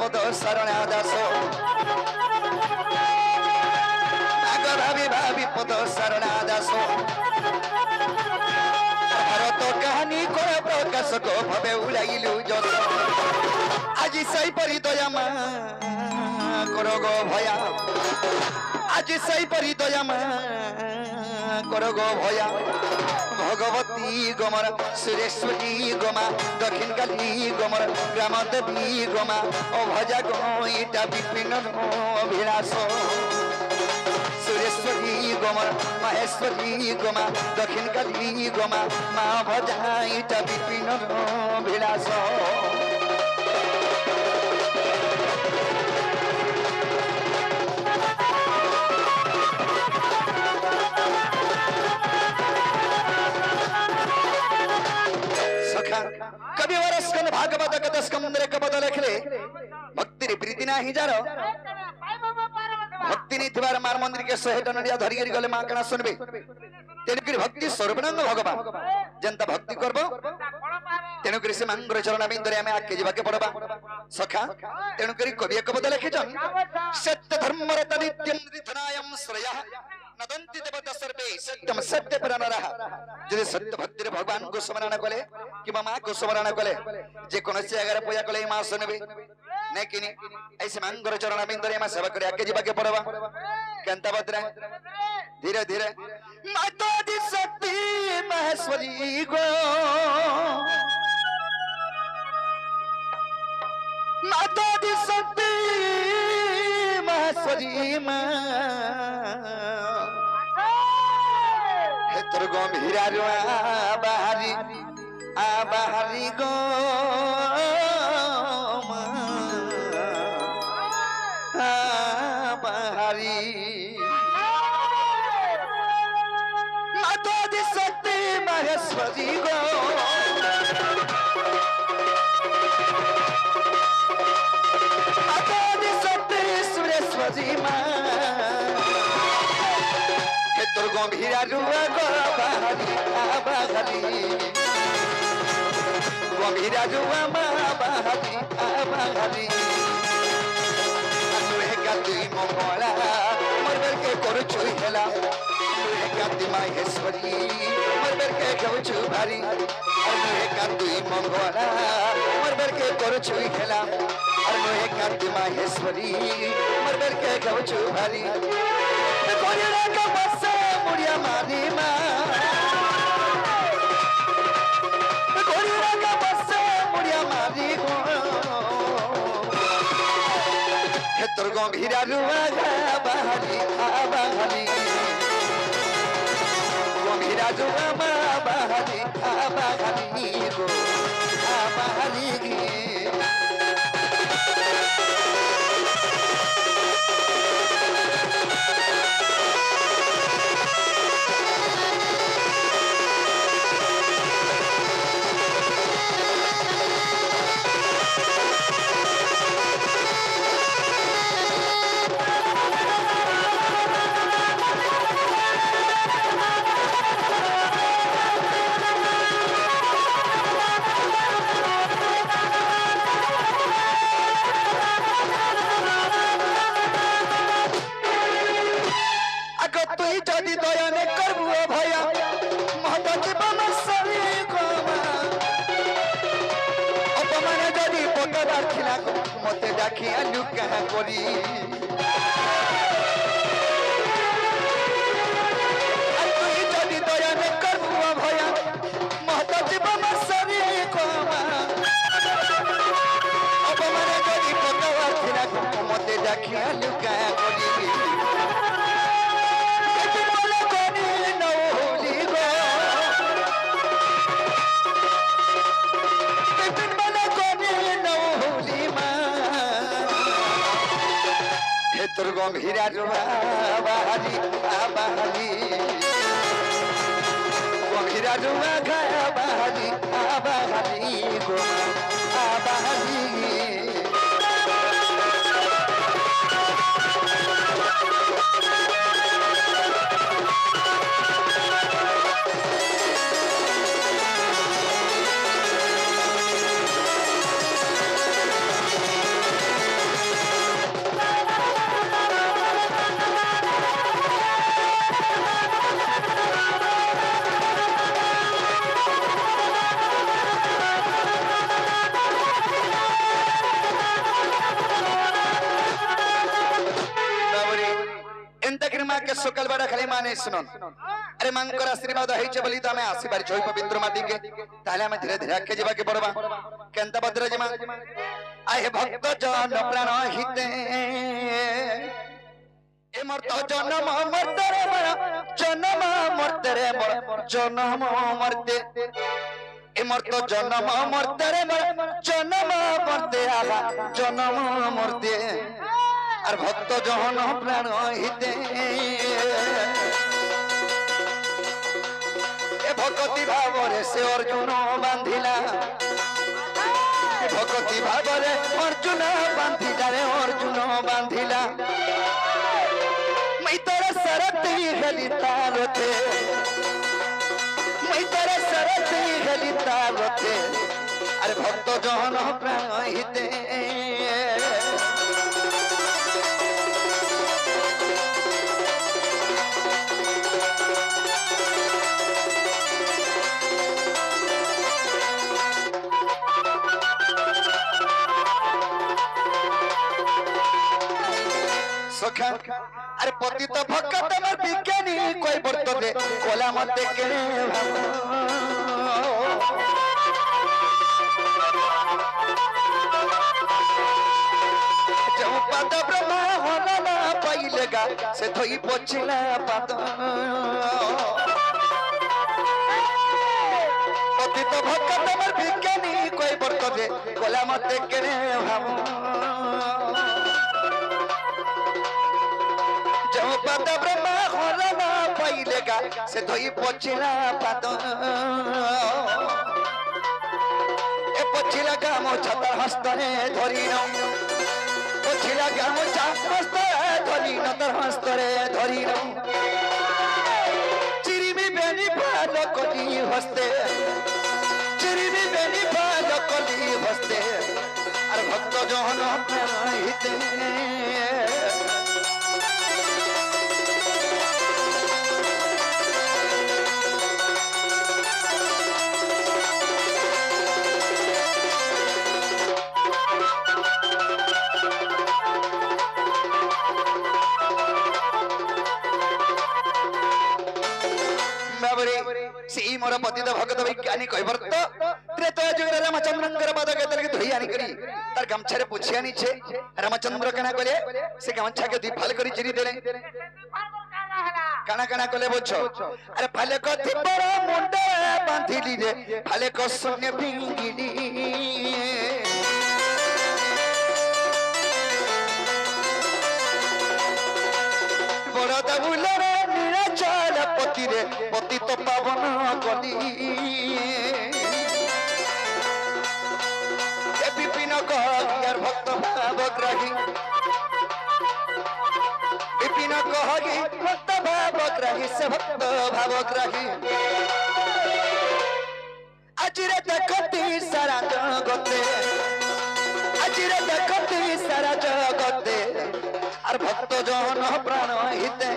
পদ শরণা দাস আগ ভাবি ভাবি পদ শরণা দাস ভারত কাহানী কর প্রকাশক ভাবে উড়াইলু যশ আজি সেইপরি দয়া মা কর গো ভয়া আজি সেইপরি দয়া মা কর গো ভয়া ভগবতী গমর সুরেশ্বরী গমা দক্ষিণ কালী গমর গ্রাম দেবী গমা ও ভজা গইটা বিপিন অভিলাষ সুরেশ্বরী গমর মহেশ্বরী গমা দক্ষিণ কালী গমা মা ভজা ইটা বিপিন অভিলাষ कवि वरस्कंद भागवत कथा स्कंद रे कपद लिखले भक्ति रे प्रीति नाही जारो भक्ति नहीं थिबार मार मंदिर के 100 टन नडिया धरि गरी गले मा कणा सुनबे तेनुकरी भक्ति सर्वनांग भगवान जनता भक्ति करबो तेनुकरी से मंगर चरण बिंदरे हमें आके जीवा के पड़बा सखा तेनुकरी कवि कपद लिखिछन सत्य धर्म रत नित्यम निधनायम श्रेय नदंती देवता सर्वे सत्यम सत्य प्राणरह जदि सत्य भक्ति रे भगवान को स्मरण कले कि मां को स्मरण कले जे कोन से अगर पूजा कले मां सुनबे नहीं कि ऐसे मंगर चरण बिंदरे में सेवा करे आके जीवा के पड़बा केंता बदरा धीरे धीरे माता दी शक्ति महेश्वरी गो माता दी शक्ति महेश्वरी मां हेतर गंभीरा बाहरी गो बाहरी माता दी शक्ति महेश्वरी गो माता दी शक्ति सुरेश्वरी मां हेतर गंभीरा गो बाहरी बाहरी गंभीरा जुआ मां बाहरी बाहरी तुहे गाती मंगला मोर बेर के करछु हेला तुहे गाती माहेश्वरी मोर बेर के कहछु भारी तुहे गाती मंगला मोर बेर के करछु हेला तुहे गाती माहेश्वरी मोर बेर के कहछु भारी कोरिया का बसे मुड़िया मारी मां हेतर गंभीरा बाहरी बाहरी गंभीरा बाहरी बाहरी गो बाहरी मते डाकी आलू कहा करी तुई जदि दया न करबू भया महत जीवन सरी कमा अपमान जदि पकवा थिला मते डाकी आलू कहा करी তোর গম্ভীরা বাহারি বাহারি গম্ভীরা বাহারি বাহারি গো বাহারি माने सुनन अरे मांकर आशीर्वाद होइचे बोली तो हमें आसीबार जोई पवित्र माटी के ताले हमें धीरे धीरे आके जेबा के पड़बा केनता भद्र जमा आए भक्त जन प्राण हिते ए मर्त जन्म मर्ते रे बड़ा जन्म मर्ते रे बड़ा जन्म मर्ते ए मर्त जन्म मर्ते रे बड़ा जन्म मर्ते आगा जन्म मर्ते और भक्त जन प्राण हिते ए भक्ति भाव रे से अर्जुन बांधिला भक्ति भाव रे अर्जुन बांधिला रे अर्जुन बांधिला मैं तेरे शरत ही गली तारते मैं तेरे शरत ही गली तारते अरे भक्त जन प्राण हिते अरे पति तो भक्त मर विज्ञानी कोई बर्त दे कोला मत केने जब पद ब्रह्मा होना ना पाइलेगा से थोई पोछिला पद पति तो भक्त मर विज्ञानी कोई बर्त दे कोला मत केने भाव पद ब्रह्मा होला ना पाइलेगा से धोई पोछिला पाद ए पोछिला गामो छतर हस्तरे धरिनो पोछिला गामो हस्तरे धरिनो तर हस्तरे धरिनो चिरिबी बेनी पालो कली हस्ते चिरिबी बेनी पालो कली हस्ते अरे भक्त जन प्राण हिते सी मोर पतित भगत वैज्ञानिक भक्त त्रेतया जुगरे रामचंद्रंकर पद के तलके धोई आनी करी तार गमछा रे पुछिया नीचे रामचंद्र कना कले से गमछा के दिफाल करी चिरी देले कना कना कले बोछो अरे फाले को थिपर मुंडे बांधिली रे फाले को सोने भिंगिली बड़ा दबुले पति रे पति तो पावन कली विपिन कहर भक्त भावग्राही विपिन कही भक्त भावग्राही से भक्त भावग्राही आज रे देखती सारा जगते आज रे देखती सारा जगते और भक्त जन प्राण हिते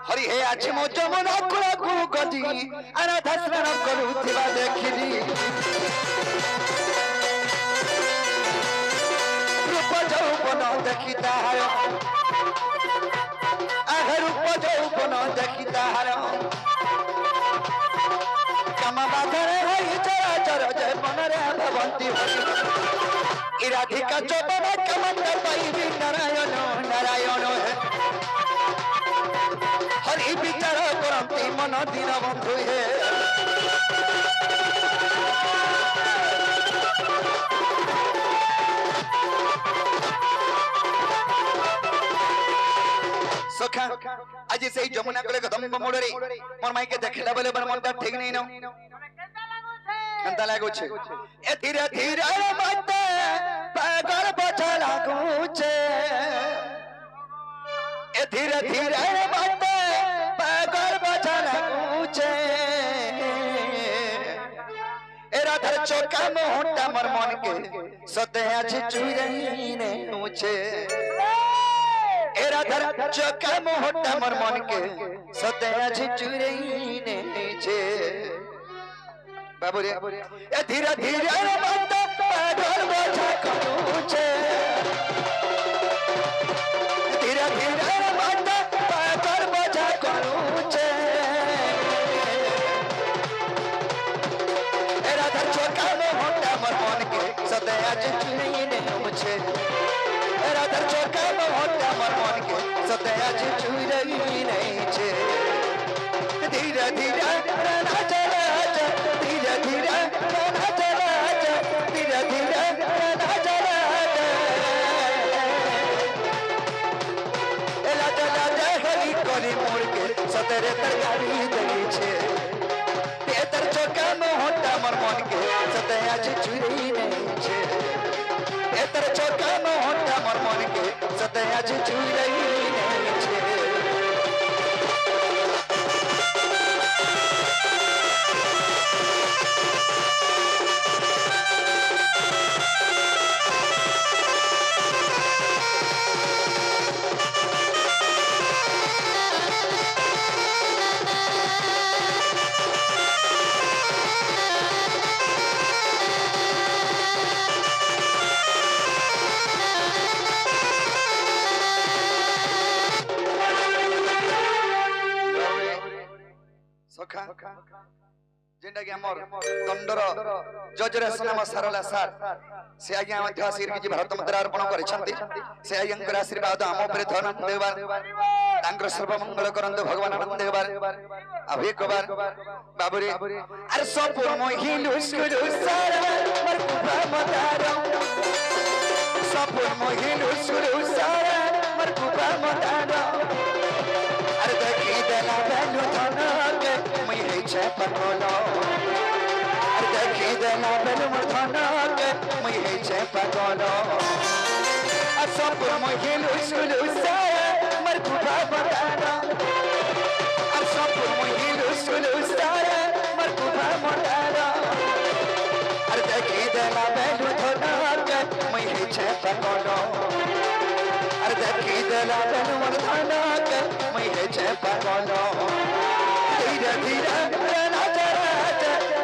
हरि हे आज मो जमुना कुलकु गदी अनाथ स्नान करुथिबा देखिली रूप जौवन देखिता हाय आह रूप जौवन देखिता हाय कमा बाधरे होई चराचर जय मनरे भवंती होई इराधिका चोदन कमंद पाइबी नारायण नारायण हरि विचार करती मन दिन बंधु हे सखा आज से जमुना कले कदम मोड़रे मोर माई के देखला बेले बर मनटा ठीक नहीं न केनता लागो छे ए धीरे धीरे मत पागल बचा लागो छे ए धीरे धीरे मत पागल बचा लागो छे ए राधा चौका मोहटा मर मन के सते आज चुरई ने मुझे ए राधा चौका मोहटा मर मन के सते आज चुरई ने मुझे बाबू रे ए धीरे धीरे मत पागल बोझा करूचे धीरे धीरे मत पागल बोझा करूचे ए राधा चौका मोहटा मर मन के सते आज चुरई ने मुझे ए राधा चौका मोहटा मर मन के सते आज चुरई ने मुझे धीरे धीरे राधा चला धीरे धीरे राधा चला धीरे धीरे राधा चला एला चला हरी कोली मोड़ के सतरे तरकारी दई छे तेतर चौका मोहटा मर मन के सते आज चुरई नहीं छे तेतर चौका मोहटा मर मन के सते आज चुरई नहीं छे जेंडा कि हमर दंडर जजरे सुनाम सरला सार से आज्ञा मध्य आशीर कि भारत मुद्रा अर्पण करिसंती से आज्ञांकर आशीर्वाद हम ऊपर धन देवार तांकर सर्व मंगल करंत भगवान आनंद देवार अभे कबार बाबूरे अरे सपुर मोहिलु सुरु सारा मर कुबा मदारो सपुर मोहिलु सुरु सारा मर कुबा मदारो अरे देखी देला बेलु धन के मैं है छे पकोलो अरे देखी देला बेलु धन के मैं है छे पकोलो आ सपुर मोहिलु सुरु सारा मर कुबा मदारो आ सपुर मोहिलु सुरु सारा मर कुबा मदारो अरे देखी देला बेलु धन के मैं है छे पकोलो अरे देखी देला बेलु धन के मैं है छे पकोलो धीरे धीरे रहना चला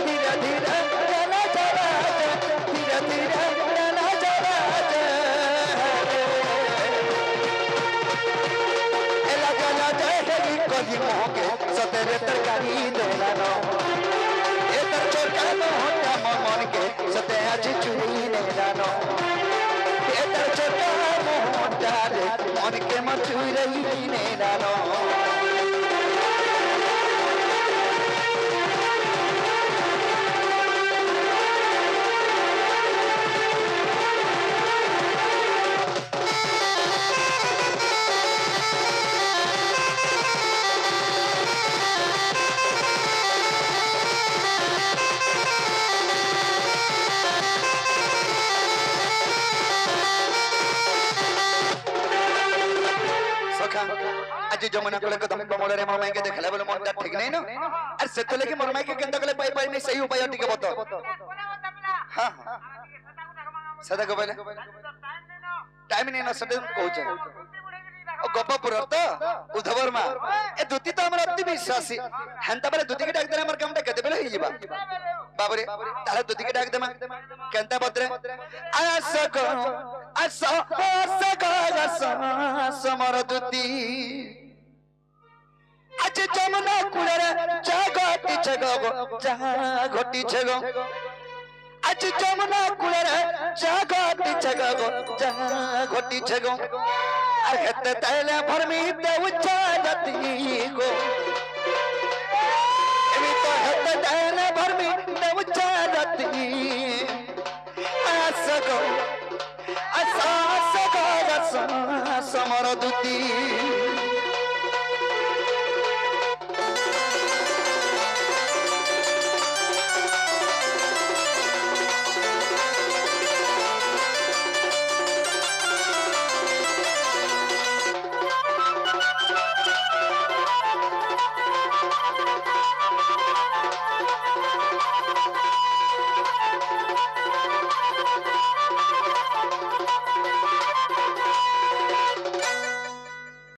धीरे धीरे रहना चला धीरे धीरे रहना चला एला चला जहरी कोली मोके सतेरे तरकारी देला नो ए तर चोका मोहटा मन के सते आज चुरी नेला नो ए तर चोका मोहटा रे मन के मचुरई नेला नो आज जमुना कले कदम कमल रे मरमाई के देखले बोले मनटा ठीक नहीं न अरे से तले के मरमाई के केंदा कले पाई पाई नहीं सही उपाय टिके बतो हां सदा को बोले टाइम नहीं न सदा कहू छ ओ गोपपुर तो उद्धवर मा ए दुती तो हमर अति विश्वासी हंता बेले दुती के डाक देना हमर कामटा केते बेले ही जीवा बाबरे ताले दुती के डाक देमा केंता बद्रे आसको समर दुती आज जमुना कुड़े जागटी छगो जा घटी छगो आज जमुना कुड़े जागटी छगो जा घटी छगो अरे हेते तैले भरमी ते उच्चा जती गो एमी तो हेते तैले भरमी ते उच्चा जती आसगो समर दुती